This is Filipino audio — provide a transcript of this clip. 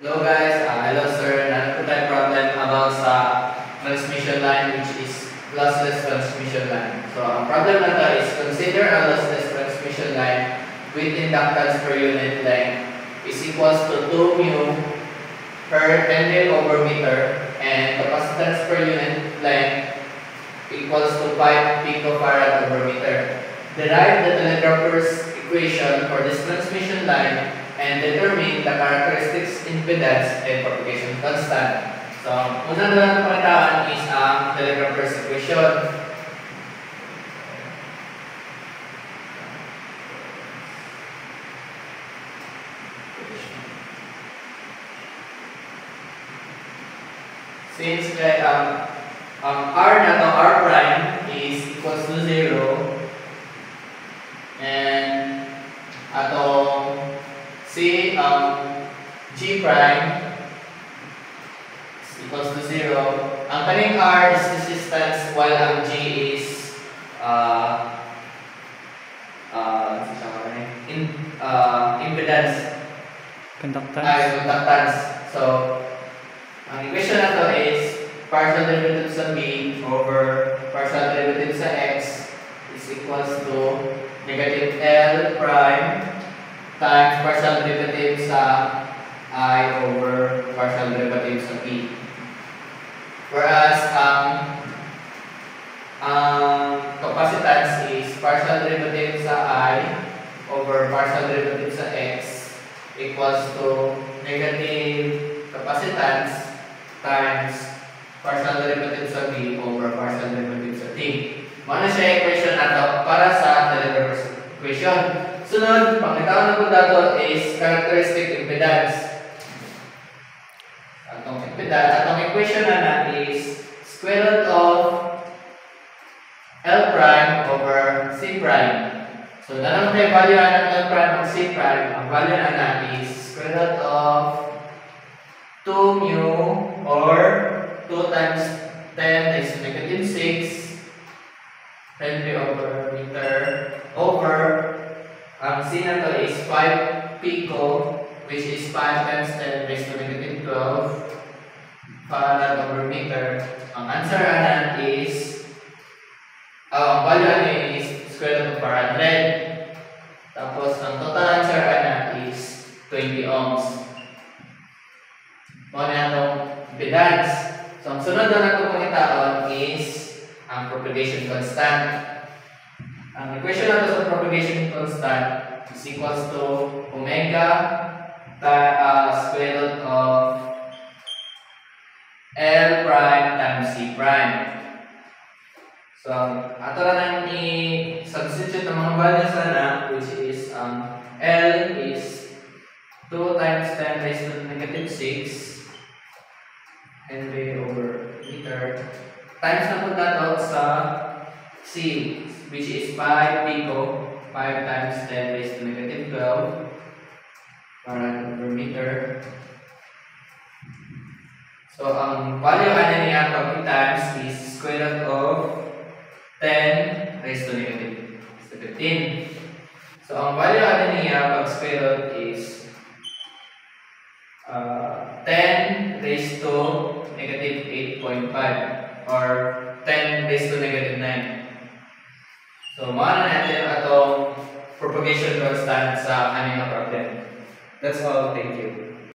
Hello guys, hello sir. Nandito tayo problem about sa transmission line which is lossless transmission line. So ang problem na to is consider a lossless transmission line with inductance per unit length is equals to 2 mu per Henry over meter and capacitance per unit length equals to 5 picofarad over meter. Derive the telegrapher's equation for this transmission line and determine the characteristics, impedance, and propagation constant. So, unang nalang pakitaan is ang telegrapher's equation. Since R na to, R prime is equals to 0 and atong si G prime is equals to 0. Ang kaning R is resistance while ang G is impedance. Conductance. So, ang equation na to is partial derivative sa B over partial derivative sa X is equals to negative L prime times partial derivative sa I over partial derivative sa P. Whereas ang capacitance is partial derivative sa I over partial derivative sa X equals to negative capacitance times partial derivative sa B over partial derivative sa T. Muna siya equation nato para sa telegrapher's equation. Sunod, pangitawan na po dato is characteristic impedance. Atong equation na is square root of L prime over C prime. So, nalang tayo value ng L prime and C prime. Ang value na is square root of 2 mu or 2 times 10 raised to negative 6 Henry over meter over ang C na to is 5 pico which is 5 times 10 raised to negative 12 farad over meter. Ang answer na is ang value na is square root of 400. Tapos ang total answer na is 20 ohms. Muna itong impedance. So ang sunod na natin pangitaon is ang propagation constant. Ang equation natin sa propagation constant is equals to omega square root of L prime times C prime. So, ato na nang i-substitute ang mga values na which is L is 2 times 10 raised to negative 6 Henry over meter times na po dato sa C which is 5 pico 5 times 10 raised to negative 12 farad over meter. So, ang value niya pag times is square root of 10 raised to negative 15. So, ang value niya pag square root is 10 raised to negative 8.5 or 10 raised to negative 9. So, maano natin atong propagation constant sa kanina problem. That's all. Thank you.